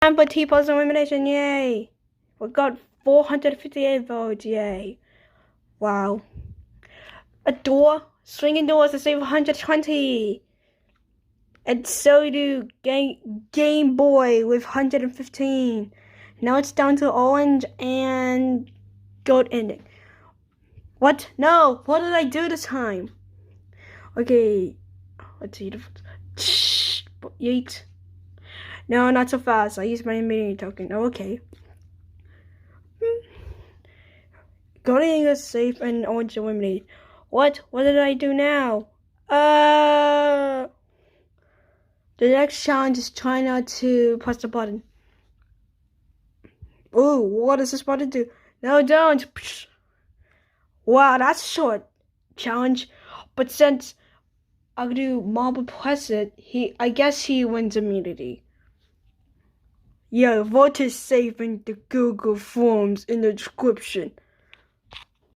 Time for T-pose elimination, yay! We got 458 votes, yay. Wow. A door, swinging doors to save 120. And so do Game Boy with 115. Now it's down to orange and gold ending. What? No! What did I do this time? Okay. Let's see. Yeet. No, not so fast. I used my mini token. Oh, okay. Golden is safe and orange eliminated. What? What did I do now? The next challenge is try not to press the button. Ooh, what does this button do? No, don't. Wow, that's a short challenge. But since I do marble press it, I guess he wins immunity. Yeah, vote is safe in the Google Forms in the description.